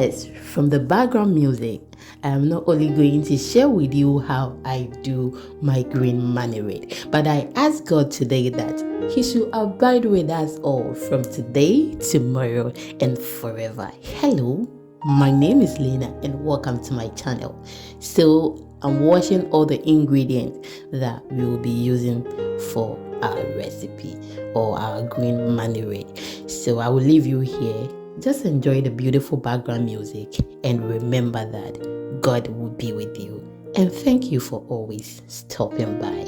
Yes, from the background music, I am not only going to share with you how I do my green marinade, but I ask God today that He should abide with us all from today, tomorrow, and forever. Hello, my name is Lena, and welcome to my channel. So, I'm washing all the ingredients that we will be using for our recipe or our green marinade. So, I will leave you here. Just enjoy the beautiful background music and remember that God will be with you. And thank you for always stopping by.